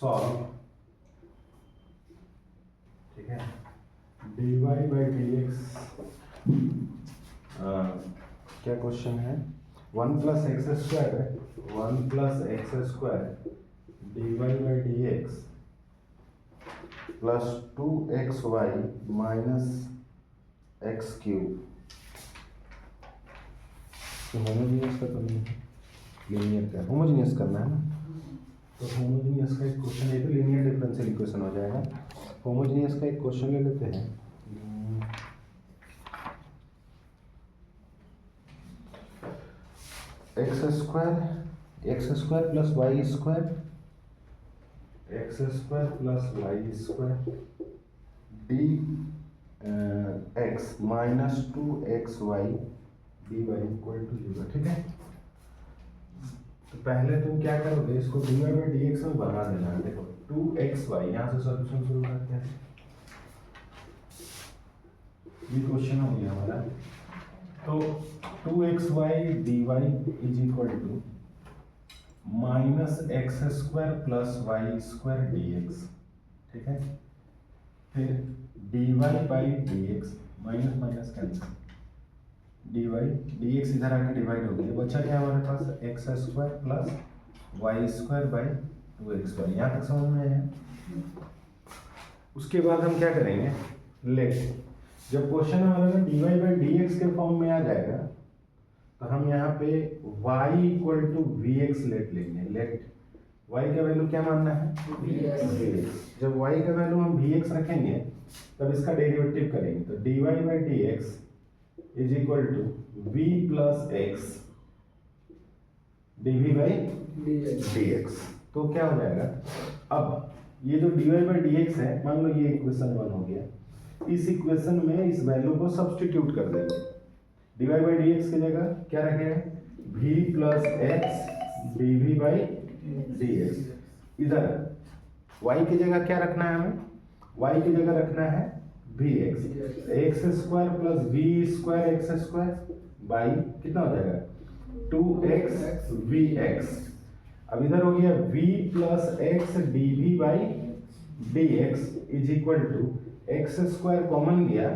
Solve, ठीक है, dy by dx, क्या क्वेश्चन है, 1 plus x square dy by dx plus 2xy minus x cube. Homogeneous का तो नहीं है, लीनियर का, होमोजीनियस करना है ना, तो होमोजीनियस का एक क्वेश्चन है, तो लीनियर डिफरेंशियल इक्वेशन हो जाएगा। होमोजीनियस का एक क्वेश्चन ले लेते हैं। X square plus Y square d x minus 2xy dy equal to 0, ठीक है। तो पहले तुम क्या करोगे, इसको dy बाई dx में बना देना है। देखो 2xy, यहाँ से सॉल्यूशन शुरू करते हैं। ये क्वेश्चन हो गया हमारा। तो 2xy dy is equal to minus x square plus Y square dx, ठीक है। फिर dy by dx, minus minus cancel, dy dx इधर आके डिवाइड हो गया, बचा क्या हमारे पास, X square plus Y square by 2xy। यहाँ तक समझ में आया। उसके बाद हम क्या करेंगे, लेट, जब क्वेश्चन हमारा dy बाई dx के फॉर्म में आ जाएगा तो हम यहाँ पे y equal to vx let लेंगे। लेट y का वैल्यू क्या मानना है, vx। जब y का वैल्यू हम vx रखेंगे तब इसका डेरिवेटिव करेंगे, तो dy by dx is equal to v plus X dv by dx। तो क्या हो जाएगा, अब ये जो dy बाई dx है, मान लो ये इक्वेशन 1 हो गया, इस इक्वेशन में इस वैल्यू को सब्स्टिट्यूट कर देंगे। dy बाई dx की जगह क्या रखेंगे, v plus X dv by dx। इधर y की जगह क्या रखना है हमें, y की जगह रखना है vx, x square plus v square x square by कितना हो जाएगा 2x vx। अब इधर हो गया v plus X dv by dx is equal to X square common गया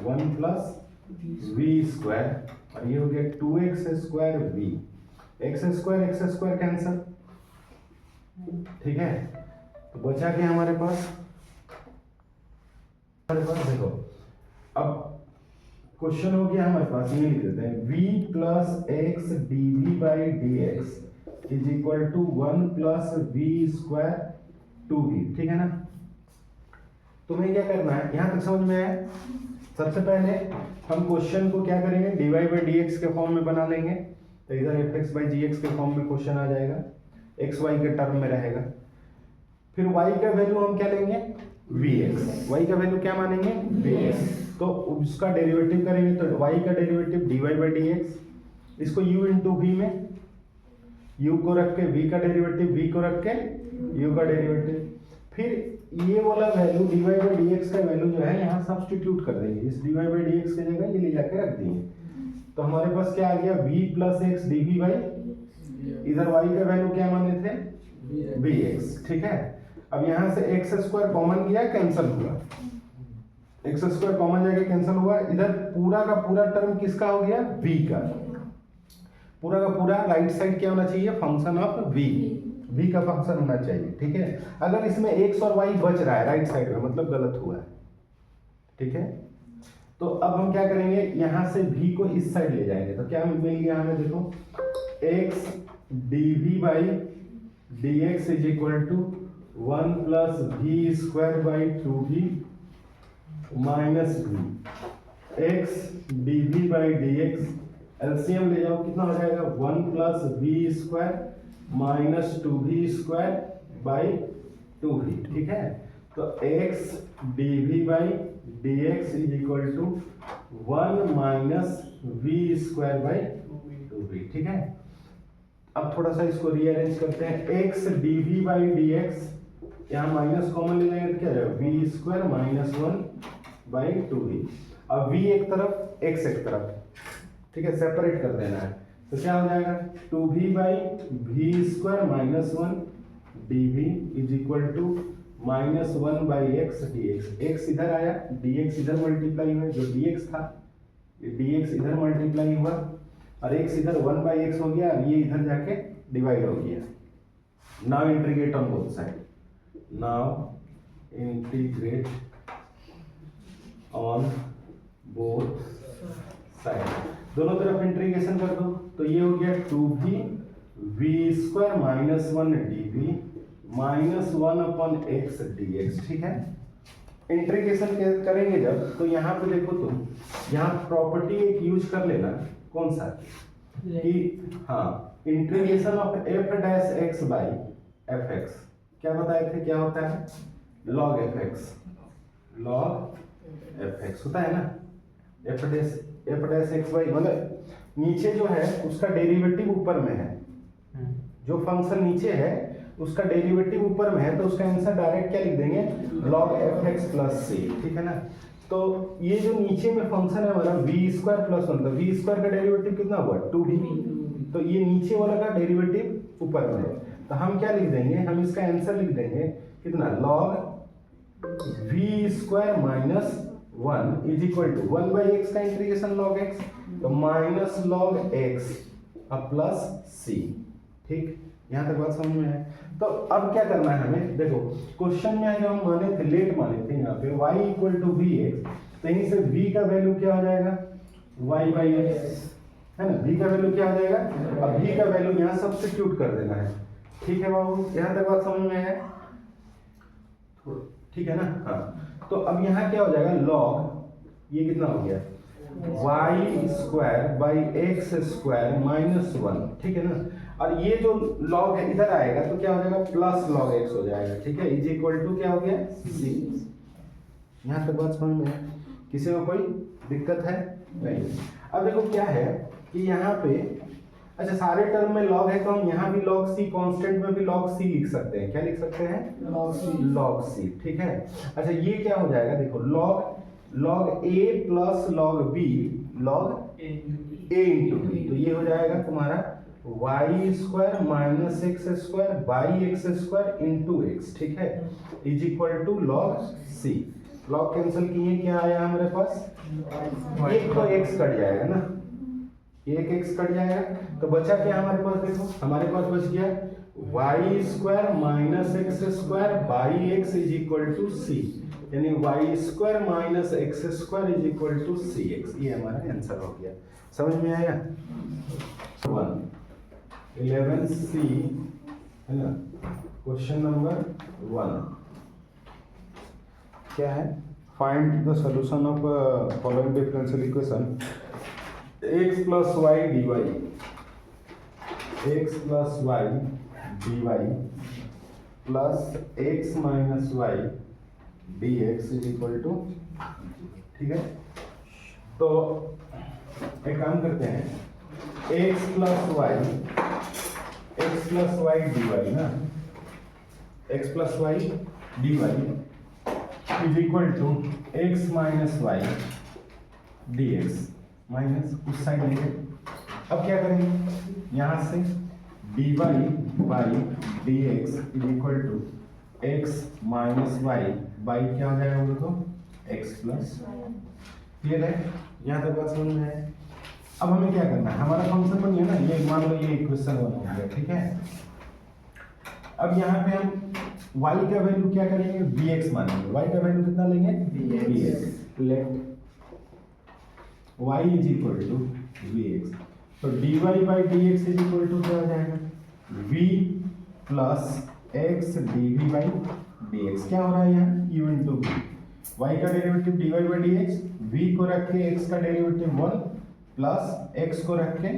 1 प्लस v स्क्वायर, और ये हो गया 2x square v, x square cancel, ठीक है। तो बचा क्या हमारे पास देखो, अब क्वेश्चन हो गया हमारे पास, ये लिख देते हैं v plus X dv by dx is equal to 1 plus v square 2v, ठीक है ना। तुम्हें क्या करना है, यहां तक समझ में आया। सबसे पहले हम क्वेश्चन को क्या करेंगे, dy बाई dx के फॉर्म में बना लेंगे, तो इधर fx बाई gx के फॉर्म में क्वेश्चन आ जाएगा, xy के टर्म में रहेगा। फिर y का वैल्यू हम क्या लेंगे, vx, y का वैल्यू क्या मानेंगे, vx, तो उसका डेरिवेटिव करेंगे, तो y का डेरिवेटिव dy बाई dx, इसको u इंटू v में, u को रख के v का डेरिवेटिव, v को रख के u का डेरिवेटिव, फिर ये वाला वैल्यू dy बाई dx का वैल्यू जो है यहाँ सब्स्टिट्यूट कर देंगे, इस dy बाई dx की जगह ये ले जाके रख देंगे, तो हमारे पास क्या आ गया, v plus X dv by, इधर y का वैल्यू क्या माने थे, vx, ठीक है। अब यहाँ से एक्स स्क्वायर कॉमन गया, कैंसिल हुआ, एक्स स्क्वायर कॉमन जाके कैंसिल हुआ, इधर पूरा का पूरा टर्म किसका हो गया, v का, पूरा का पूरा राइट साइड क्या होना चाहिए, फंक्शन ऑफ v का फंक्शन होना चाहिए, ठीक है। अगर इसमें x और y बच रहा है राइट साइड में, मतलब गलत हुआ है, ठीक है। तो अब हम क्या करेंगे, यहाँ से v को इस साइड ले जाएंगे, तो क्या मिल गया हमें, देखो x dv by dx is equal to 1 plus v square by 2v minus v, x dv by dx, LCM ले जाओ, कितना हो जाएगा, 1 plus v square minus 2v square by 2v, ठीक है। तो x dv by dx is equal to 1 minus v square by 2v, ठीक है। अब थोड़ा सा इसको रीअरेंज करते हैं, x dv बाई dx, यहाँ माइनस कॉमन ले जाएंगे तो क्या जाएगा, v square minus 1 by 2v, अब v एक तरफ x एक तरफ, ठीक है, सेपरेट कर देना है, तो क्या हो जाएगा 2v by v square minus 1 D v is equal to -1/x dx। x इधर आया, dx इधर मल्टीप्लाई हुआ, जो dx था ये dx इधर मल्टीप्लाई हुआ और x इधर 1/x हो गया और ये इधर जाके डिवाइड हो गया। Now integrate on both side, now integrate on both side, दोनों तरफ इंटीग्रेशन कर दो तो ये हो गया 2v v² -1 dv -1/x dx। ठीक है, इंटीग्रेशन करेंगे जब तो यहाँ पे देखो तुम, यहाँ प्रॉपर्टी एक यूज कर लेना, कौन सा कि हाँ integration of f' by fx, क्या बताए थे क्या होता है, log fx, log fx होता है ना, f' बाई मतलब नीचे जो है उसका डेरिवेटिव ऊपर में है, जो फंक्शन नीचे है उसका डेरिवेटिव ऊपर में है तो उसका आंसर डायरेक्ट क्या लिख देंगे, log fx प्लस c। ठीक है ना, तो ये जो नीचे में फंक्शन है हमारा v² प्लस 1, तो v² का डेरिवेटिव कितना हुआ 2v, तो ये नीचे वाला का डेरिवेटिव ऊपर में है तो हम क्या लिख देंगे, हम इसका आंसर लिख देंगे कितना, log v² minus 1 is equal to 1/x का इंटीग्रेशन log x, तो माइनस log x अब प्लस c। ठीक, यहाँ तक बात समझ में है। तो अब क्या करना है हमें, देखो क्वेश्चन में जो हम माने थे, लेट माने थे यहाँ पे y इक्वल टू vx, तो यहीं से v का वैल्यू क्या हो जाएगा, y/x है ना, v का वैल्यू क्या हो जाएगा, अब v का वैल्यू यहाँ सब्स्टिट्यूट कर देना है। ठीक है बाबू, यहाँ तक बात समझ में है, ठीक है ना। हाँ, तो अब यहाँ क्या हो जाएगा, log ये कितना हो गया y² बाई x² -1। ठीक है ना, और ये जो log है इधर आएगा तो क्या हो जाएगा, प्लस log x हो जाएगा। ठीक है, इज इक्वल टू क्या हो गया c। यहाँ तक बात समझ में है, किसी को कोई दिक्कत है नहीं। अब देखो क्या है कि यहाँ पे अच्छा सारे टर्म में log है तो हम यहाँ भी log c, कांस्टेंट में भी log c लिख सकते हैं, क्या लिख सकते हैं, log c। ठीक है, अच्छा ये क्या हो जाएगा, देखो log a plus log b log a into b, तो ये हो जाएगा तुम्हारा y² minus x² by x² into x। ठीक है, is equal to log c। log cancel किए, क्या आया हमारे पास, एक तो x कट जाएगा ना, एक x कट जाएगा तो बचा क्या हमारे पास, देखो हमारे पास बच गया y² minus x² by x is equal to c, यानी y² minus x² is equal to cx। ये हमारा आंसर हो गया, समझ में आया। 11C है ना, क्वेश्चन नंबर 1 क्या है, find the solution of following differential equation x plus y dy, x plus y dy plus x minus y dx is equal to. ठीक है, तो एक काम करते हैं, x प्लस y dy ना, x plus y dy is equal to x minus y dx minus उस side लेंगे। अब क्या करेंगे, यहाँ से dy by dx is equal to x minus y by क्या हो जाएगा बोलो तो x प्लस। क्लियर है, यहाँ तक बात समझ में है। अब हमें क्या करना है, हमारा फंक्शन बन गया ना, ये मान लो ये इक्वेशन बन हो गया। ठीक है, अब यहाँ पे हम y का वैल्यू क्या करेंगे, bx मानेंगे। y का वैल्यू कितना लेंगे, bx। Let y is equal to bx, तो dy by dx is equal to क्या हो जाएगा, v plus x dv by dx। क्या हो रहा है यहाँ, u इंटू v, y का derivative dy by dx, v को रख के x का डेरिवेटिव 1 प्लस x को रख के,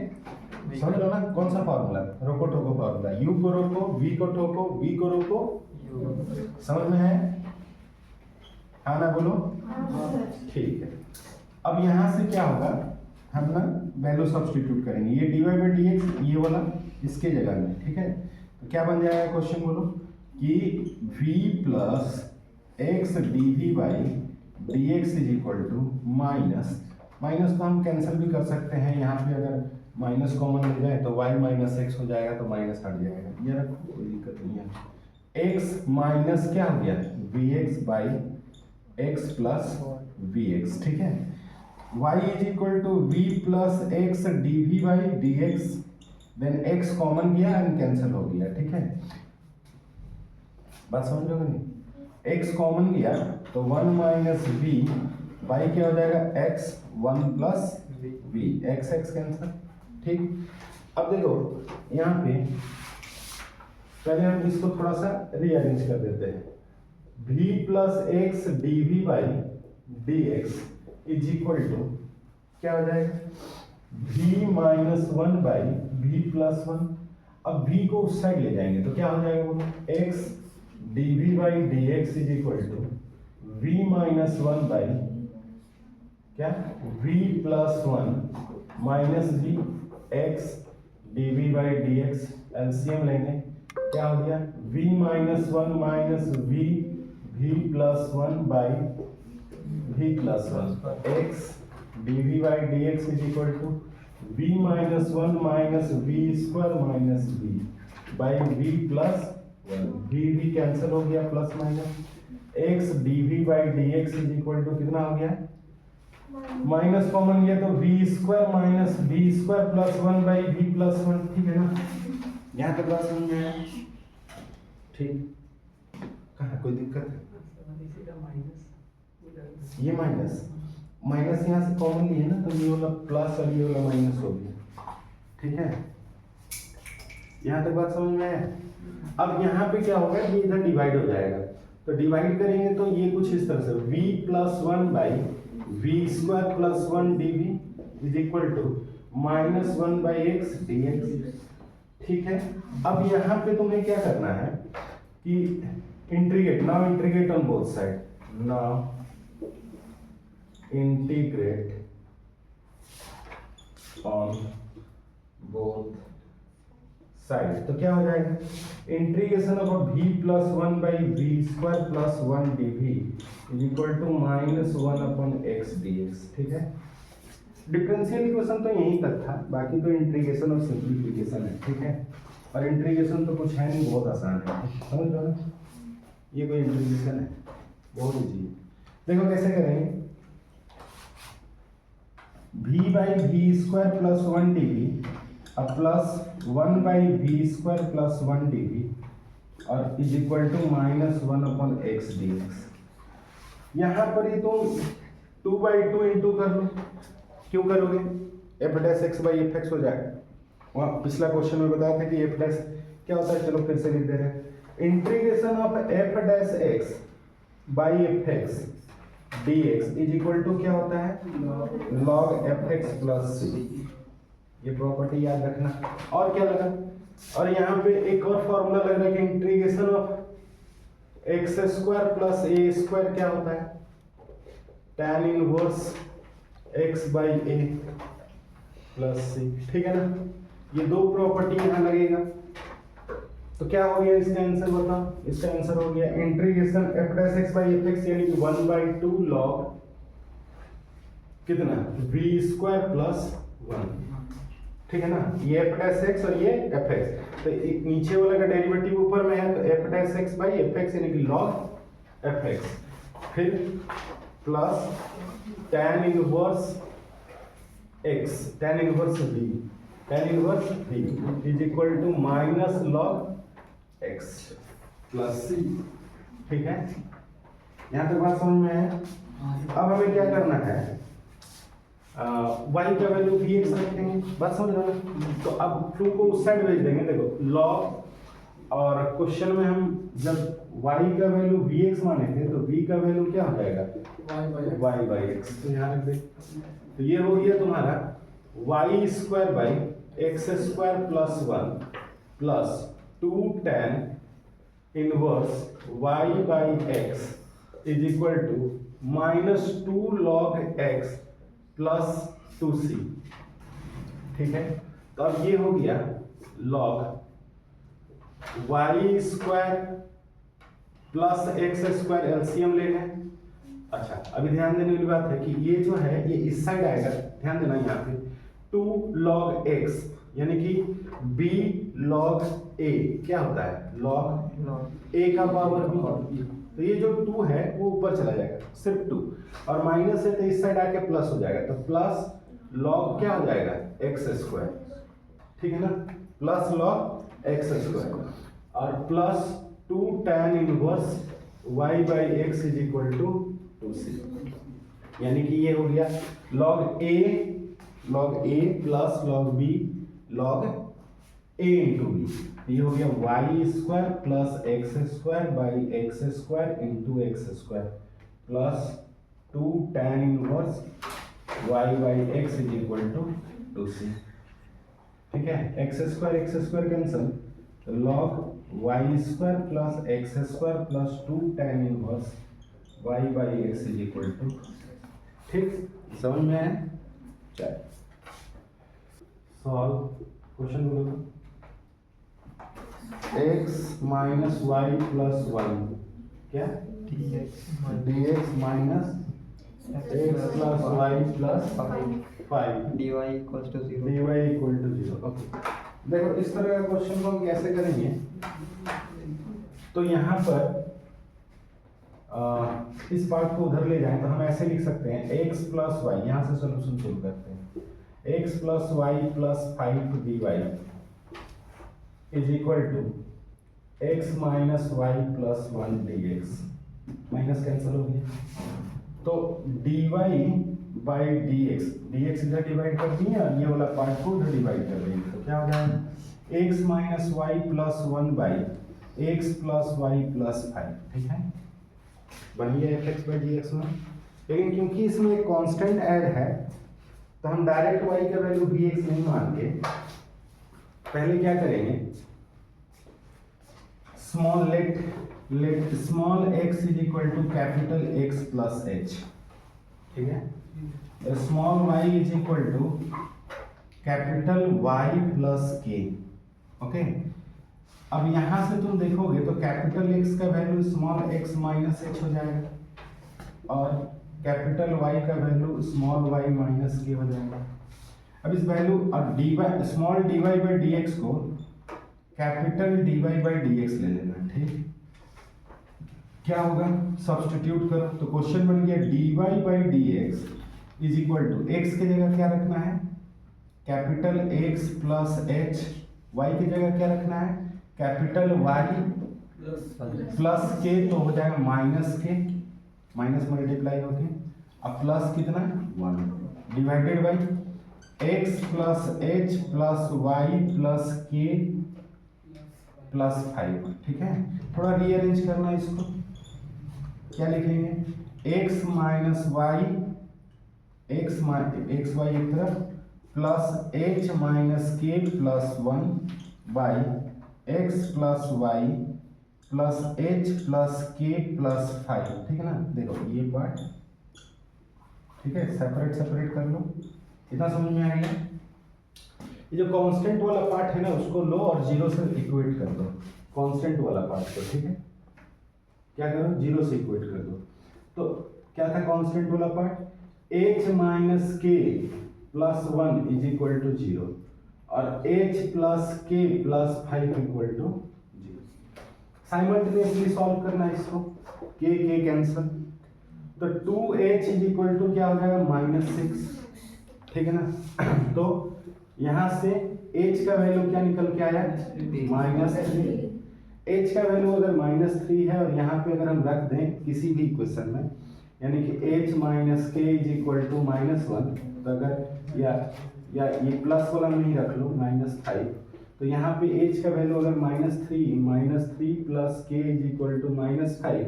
समझ लो ना कौन सा फॉर्मूला, रोको ठोको फॉर्मूला, u को रोको, v को ठोको, v को रोको, समझ में है, हाँ ना बोलो, ठीक है। अब यहाँ से क्या होगा, हम ना वैल्यू सब्स्टिट्यूट करेंगे, ये dy बाई dx ये वाला इसके जगह में। ठीक है, तो क्या बन जाएगा क्वेश्चन बोलो कि v plus x dv by dx is equal to minus, minus तो हम कैंसिल भी कर सकते हैं, यहाँ पे अगर माइनस कॉमन मिल जाए तो y माइनस एक्स हो जाएगा तो माइनस हट जाएगा, ये रखो कोई दिक्कत नहीं है। x माइनस क्या हो गया v x by x plus v x, ठीक है। y is equal to v plus x d v by d x, then x common गया एंड कैंसिल हो गया, ठीक है। बात समझ लोगे नहीं, x कॉमन गया तो 1 माइनस वी बाई क्या हो जाएगा x 1 plus v, x x cancel, ठीक। अब देखो यहाँ पे पहले हम इसको थोड़ा सा रीअरेंज कर देते हैं, v plus x d v by d x is equal to क्या हो जाएगा v minus 1 by v plus 1। अब v को उस साइड ले जाएंगे तो क्या हो जाएगा वो x d v by d x is equal to v minus 1 by क्या v plus 1 minus v x d v by d x, LCM लेंगे क्या हो गया v minus 1 minus v plus 1 by v plus 1 x d v by d x is equal to v minus 1 minus v square minus v by v plus 1, v cancel हो गया plus minus, x d v by d x is equal to कितना हो गया minus common गया तो v square minus v square plus 1 by v plus 1, ठीक है ना। यहाँ तक बात समझ में आया, ठीक। कहाँ कोई दिक्कत है, ये माइनस माइनस यहाँ से कॉमन लिए ना तो ये वाला प्लस और ये वाला माइनस हो गया, ठीक है। यहाँ तक बात समझ में आया। अब यहाँ पे क्या होगा ये इधर डिवाइड हो जाएगा, तो डिवाइड करेंगे तो ये कुछ इस तरह से v plus 1 by we square plus 1 D v is equal to minus 1 by x D x, ठीक है। अब यहाँ पे तुम्हें क्या करना है कि integrate, now integrate on both side, now integrate on both side, तो क्या हो जाएगा integration of v plus 1 by we square plus 1 D v is equal to minus 1 upon x D x, ठीक है। डिफरेंशियल इक्वेशन तो यहीं तक था, बाकी तो इंटीग्रेशन और सिंप्लीफिकेशन है, ठीक है। और इंटीग्रेशन तो कुछ है नहीं, बहुत आसान है, समझ लो ना, ये कोई इंटीग्रेशन है बहुत ईजी है। देखो कैसे करेंगे, v by we square plus 1 D V अब plus 1 by we square plus 1 D V और is equal to minus 1 upon x D X. यहाँ पर ही तुम 2 बाई 2 इंटू कर लो, क्यों करोगे F dash x by f x हो जाएगा, वहाँ पिछला क्वेश्चन में बताया था कि एफ डैश क्या होता है, चलो फिर से लिख दे रहे हैं, integration of f dash x by f x D x is equal to क्या होता है log f x plus c, ये प्रॉपर्टी याद रखना। और क्या लगा, और यहाँ पे एक और फॉर्मूला लग रहा है कि integration of X square plus A square क्या होता है tan inverse X by A plus C, ठीक है ना। ये दो प्रॉपर्टी यहाँ लगेगा, तो क्या हो गया इसका आंसर बताओ, इसका आंसर हो गया integration F dash x by f x यानी कि 1/2 लॉग कितना v स्क्वायर प्लस 1, ठीक है ना। ये एफ डैश एक्स और ये एफ एक्स, तो एक नीचे वाला का डेरिवेटिव ऊपर में है तो f dash x by f x यानी कि लॉग एफ एक्स, फिर plus tan inverse x tan inverse v is equal to minus log x plus c, ठीक है। यहाँ तक बात समझ में है। अब हमें क्या करना है, y का वैल्यू vx रखेंगे, बात समझ रहे हो। तो अब 2 को उस साइड भेज देंगे, देखो log, और क्वेश्चन में हम जब y का वैल्यू vx माने थे तो v का वैल्यू क्या हो जाएगा y बाई x, तो यहाँ रख दे। तो ये हो गया तुम्हारा y square by x square plus 1 plus 2 tan inverse y by x is equal to minus 2 log x plus 2c, ठीक है। तो अब ये हो गया log y square plus x square, LCM ले लें। अच्छा अभी ध्यान देने वाली बात है कि ये जो है ये इस साइड आएगा, ध्यान देना यहाँ पे 2 log x यानी कि b log ए क्या होता है, लॉग ए का पावर बी। तो ये जो 2 है वो ऊपर चला जाएगा, सिर्फ 2, और माइनस है तो इस साइड आके प्लस हो जाएगा, तो प्लस लॉग क्या हो जाएगा, एक्स स्क्वायर, ठीक है ना, प्लस लॉग एक्स स्क्वायर, और plus 2 tan inverse y by x is equal to 2c। यानी कि ये हो गया log a plus log b log a into b, ये हो गया y square plus x square by x square into x square plus 2 tan inverse y by x is equal to 2c। ठीक है, x square cancel, log y square plus x square plus 2 tan inverse y by x is equal to, ठीक, समझ में आया? चलिए solve question बोलो। x minus y plus 1 क्या, dx minus x plus y plus 5 dy equal to 0। dy equal to 0। Okay, देखो इस तरह का क्वेश्चन को हम कैसे करेंगे, तो यहाँ पर इस पार्ट को उधर ले जाएं तो हम ऐसे लिख सकते हैं x प्लस वाई, यहाँ से सोल्यूशन शुरू करते हैं, x plus y plus 5 dy is equal to x minus y plus 1 dx, minus cancel हो गया, तो dy बाई dx इधर डिवाइड कर दिए और ये वाला पार्ट को उधर डिवाइड कर देंगे, तो क्या हो जाएगा x minus y plus 1 by x plus y plus 5, ठीक है, बन गया f x by d x में। लेकिन क्योंकि इसमें एक कांस्टेंट ऐड है तो हम डायरेक्ट y का वैल्यू बी एक्स नहीं मान के पहले क्या करेंगे, let small x is equal to capital x plus h, ठीक है, small y is equal to capital y plus k। Okay, अब यहां से तुम देखोगे तो कैपिटल x का value small x minus h हो जाएगा और कैपिटल y का value small y minus k हो जाएगा। अब इस वैल्यू और dy small dy by dx को कैपिटल dy बाई dx ले लेना, ठीक, क्या होगा, सब्स्टिट्यूट करो तो क्वेश्चन बन गया dy by dx is equal to x की जगह क्या रखना है, capital x plus h, y की जगह क्या रखना है, कैपिटल Y प्लस k, तो हो जाएगा माइनस k, माइनस मल्टीप्लाई होके अब प्लस कितना 1 divided by x plus h plus y plus k plus 5, ठीक है। थोड़ा रीअरेंज करना इसको, क्या लिखेंगे, x minus y x y एक तरफ plus h minus k plus 1 by x plus y plus h plus k plus 5, ठीक है ना। देखो ये पार्ट, ठीक है, सेपरेट कर लो, इतना समझ में आएगा। ये जो कांस्टेंट वाला पार्ट है ना उसको लो और 0 से इक्वेट कर दो, कांस्टेंट वाला पार्ट को, ठीक है, क्या करो 0 से इक्वेट कर दो। तो क्या था कांस्टेंट वाला part, h minus k plus 1 is equal to 0 और h plus k plus 5 equal to 0। Simultaneously solve करना है इसको, k कैंसिल, तो 2h इज इक्वल टू क्या हो जाएगा -6, ठीक है ना। तो यहाँ से h का वैल्यू क्या निकल के आया, -3। h का वैल्यू अगर -3 है और यहाँ पे अगर हम रख दें किसी भी इक्वेशन में, यानी कि h माइनस के इज इक्वल टू -1, तो अगर या ये प्लस वाला नहीं रख लो -5, तो यहाँ पे h का वैल्यू अगर -3 plus k is equal to -5,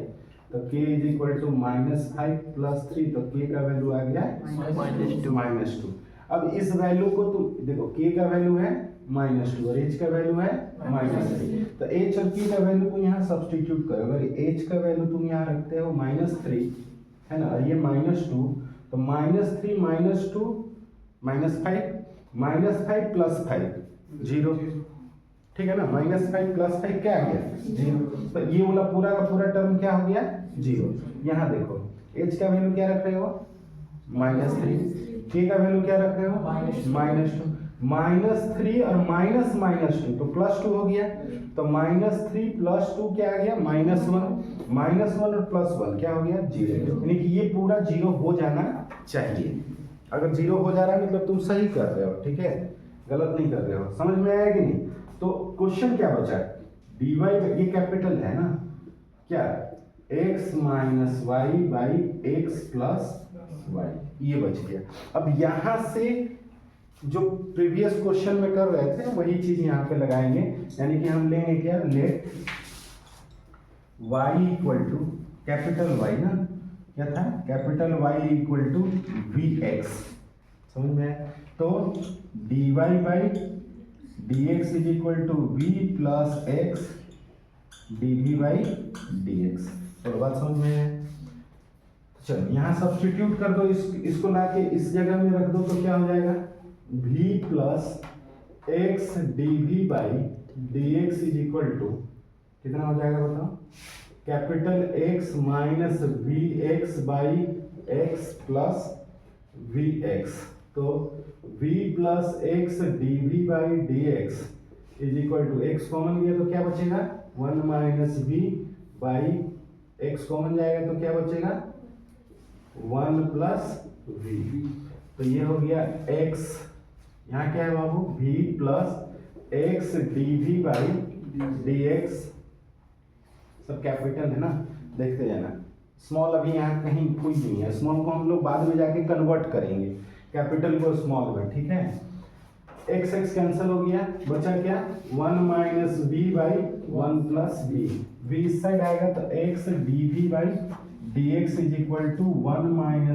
तो k is equal to -5 plus 3, तो k का वैल्यू आ गया -2। अब इस वैल्यू को तुम देखो, k का वैल्यू है -2 और h का वैल्यू है -3, तो h और k का वैल्यू को यहाँ सब्स्टिट्यूट करो। अगर h का वैल्यू तुम यहाँ रखते हो -3 है ना, और ये -2, तो -3 -5 प्लस 5 0, ठीक है ना, -5 प्लस 5 क्या आ गया 0, तो ये वाला पूरा का पूरा टर्म क्या हो गया 0। यहाँ देखो h का वैल्यू क्या रख रहे हो -3, k का वैल्यू क्या रख रहे हो -3 और -2 तो +2 हो गया, तो -3 + 2 क्या आ गया -1 और +1 क्या हो गया 0, यानी कि ये पूरा 0 हो जाना चाहिए। अगर 0 हो जा रहा है मतलब तुम सही कर रहे हो, ठीक है, गलत नहीं कर रहे हो। समझ में आया कि नहीं? तो क्वेश्चन क्या बचा, dy ये कैपिटल है ना, क्या x - y/x + y, ये बच गया। अब यहां से जो प्रीवियस क्वेश्चन में कर रहे थे वही चीज यहाँ पे लगाएंगे, यानी कि हम लेंगे क्या, लेट y = कैपिटल Y ना, क्या था, कैपिटल Y = vx, समझ में आया? तो dy/dx = v + x dv/dx, तो बात समझ में है? चलो यहाँ सब्स्टिट्यूट कर दो, इसको लाके इस जगह में रख दो तो क्या हो जाएगा, v + x dv/dx = कितना हो जाएगा बताओ, कैपिटल X - vx/x + vx, तो v + x dv/dx = x common लिया तो क्या बचेगा, 1 - v/x कॉमन जाएगा तो क्या बचेगा, 1 + v, तो ये हो गया x, यहाँ क्या है बाबू, v + x dv/dx, सब कैपिटल है ना, देखते जाना, स्मॉल अभी यहाँ कहीं कोई नहीं है, स्मॉल को हम लोग बाद में जाके कन्वर्ट करेंगे कैपिटल को स्मॉल में, ठीक है। x x कैंसिल हो गया, बचा क्या, 1 - v/1 + v, v इस साइड आएगा तो x dv/dx = 1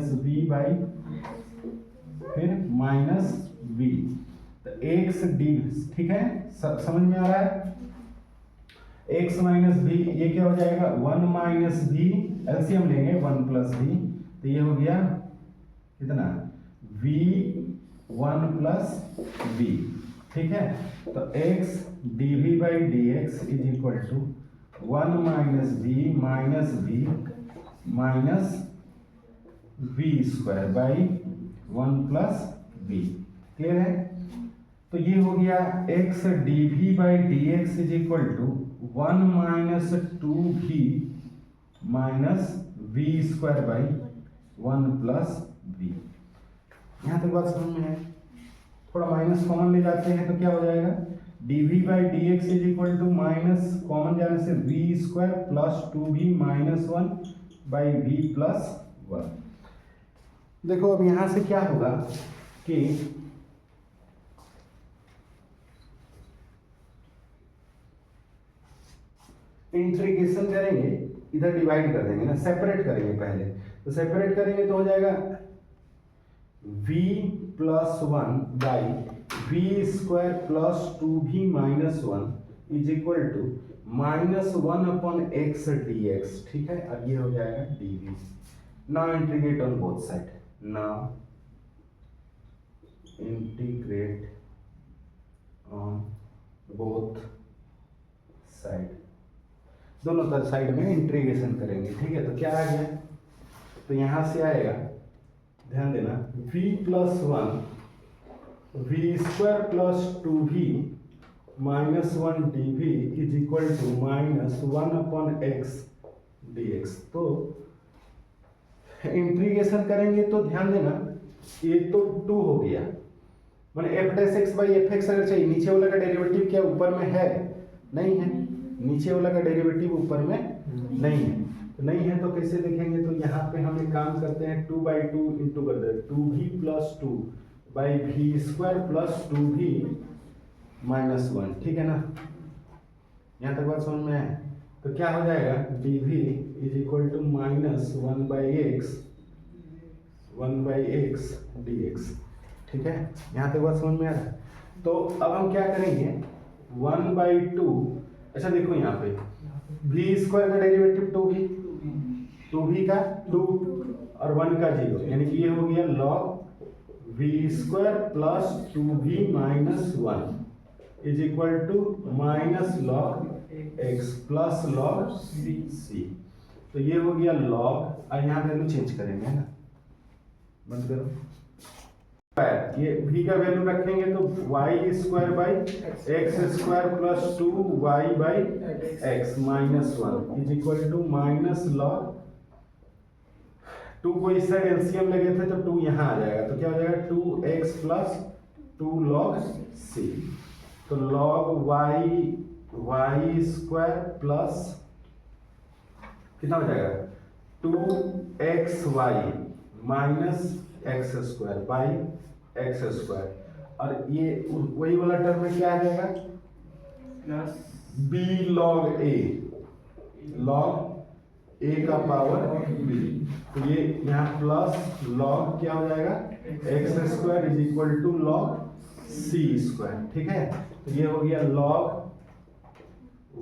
- v फिर -v, तो x dv, ठीक है, सब समझ में आ रहा है। x - v ये क्या हो जाएगा, 1 - v, एलसीएम लेंगे 1 + v, तो ये हो गया कितना, v1 + v, ठीक है। तो x dv/dx = 1 - v - v -v² / 1 + v, clear है? तो ये हो गया x dv/dx = 1 - 2v - v² / 1 + v। यहाँ तक बात समझ में है? थोड़ा माइनस कॉमन ले जाते हैं तो क्या हो जाएगा, dv/dx = माइनस कॉमन जाने से v² + 2v - 1 / v + 1। देखो अब यहाँ से क्या होगा कि इंटीग्रेशन करेंगे, इधर डिवाइड कर देंगे ना, सेपरेट करेंगे पहले, तो सेपरेट करेंगे तो हो जाएगा v + 1 / v² + 2v - 1 = -1/x dx, ठीक है। अब ये हो जाएगा dv। Now integrate on both side, now integrate on both side, दोनों तरफ साइड में इंटीग्रेशन करेंगे, ठीक है। तो क्या आ गया, तो यहां से आएगा, ध्यान देना, v + 1 v² + 2v - 1 dv = -1/x dx। तो इंटीग्रेशन करेंगे तो ध्यान देना, ये तो 2 हो गया, मैंने f'(x/fx) अगर चाहिए, नीचे वाला का डेरिवेटिव क्या ऊपर में है, नहीं है, नीचे वाला का डेरिवेटिव ऊपर में नहीं है, तो नहीं है तो कैसे देखेंगे, तो यहाँ पे हम एक काम करते हैं, 2/2 इंटू कर देते, 2v + 2 v² + 2v - 1, ठीक है ना। यहाँ तक बात समझ में है? तो क्या हो जाएगा, dv = -1/x dx, ठीक है। यहाँ तक बात समझ में आ रहा है? तो अब हम क्या करेंगे, 1/2, अच्छा देखो यहाँ पे v² का डेरिवेटिव 2v का 2 और 1 का 0, यानी कि ये हो गया log v² + 2v - 1 = -log x + log c, तो ये हो गया log, और यहाँ वैल्यू चेंज करेंगे, है ना, बंद करो। ये v का वैल्यू रखेंगे तो y square by x square plus 2y by x minus 1 is equal to minus log 2 को इस साइड एलसीएम लगे थे तो 2 यहाँ आ जाएगा तो क्या हो जाएगा 2x प्लस 2 लॉग c तो लॉग y स्क्वायर प्लस कितना हो जाएगा 2xy minus x square by x square और ये वही वाला टर्म में क्या आ जाएगा b log a का पावर b तो ये यहाँ प्लस लॉग क्या हो जाएगा x square is equal to log c square ठीक है तो ये हो गया लॉग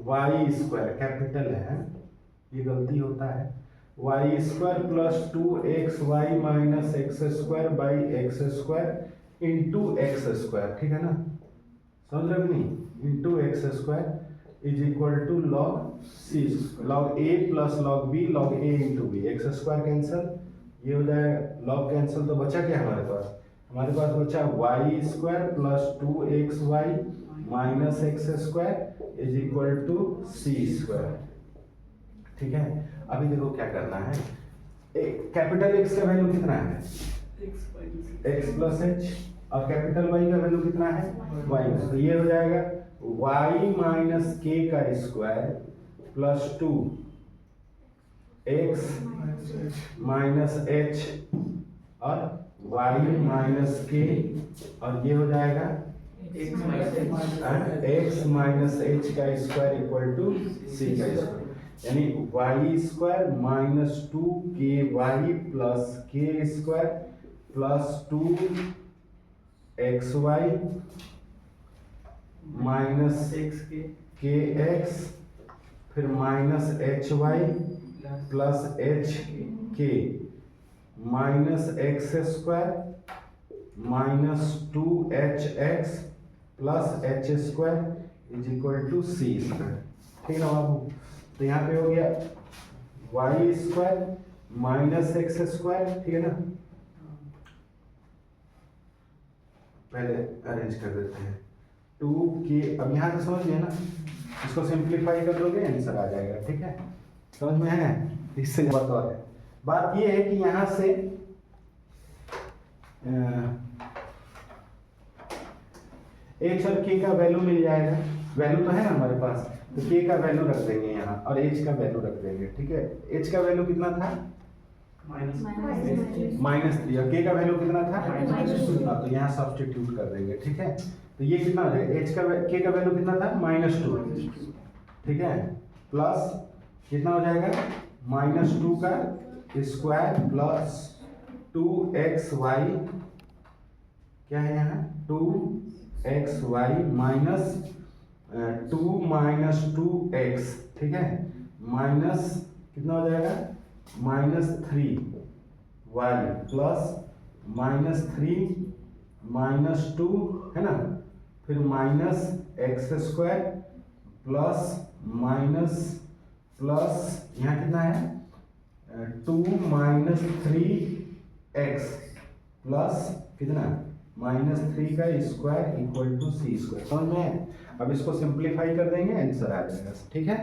y स्क्वायर कैपिटल है ये गलती होता है y square plus 2xy minus x square by x square into x square ठीक है ना समझ रहे नहीं into x square is equal to log c log a plus log b log a into b x square cancel ये हो जाएगा log cancel तो बचा क्या हमारे पास बचा y square plus 2xy minus x square is equal to c square ठीक है अभी देखो क्या करना है कैपिटल एक्स का वैल्यू कितना है एक्स प्लस एच और कैपिटल वाई का वैल्यू कितना है वाई तो ये हो जाएगा वाई माइनस के का square plus 2 x minus h और वाई माइनस के और ये हो जाएगा एक्स माइनस एच का स्क्वायर इक्वल टू सी का स्क्वायर यानी y square minus 2ky plus k square plus 2xy minus k x फिर minus hy plus h k minus x square minus 2hx plus h square is equal to c square ठीक है ना बाबू तो यहाँ पे हो गया y square minus x square ठीक है ना पहले अरेंज कर देते हैं 2k अब यहाँ से समझ गए ना इसको सिंप्लीफाई कर दोगे आंसर आ जाएगा ठीक है समझ में है इससे बतौर है बात ये है कि यहाँ से h और k का वैल्यू मिल जाएगा वैल्यू तो है ना हमारे पास तो k का वैल्यू रख देंगे यहाँ और h का वैल्यू रख देंगे ठीक है h का वैल्यू कितना था -3 और k का वैल्यू कितना था तो यहाँ सब्स्टिट्यूट कर देंगे ठीक है तो ये कितना हो जाएगा h का k का वैल्यू कितना था -2 ठीक है प्लस कितना हो जाएगा -2 का स्क्वायर प्लस 2xy क्या है यहाँ 2xy माइनस 2 माइनस 2x ठीक है माइनस कितना हो जाएगा -3y प्लस -3 -2 है ना फिर minus x square plus minus plus यहाँ कितना है 2 माइनस 3x प्लस कितना -3 का square equal to c square समझ में अब इसको सिंप्लीफाई कर देंगे आंसर आ जाएगा ठीक है।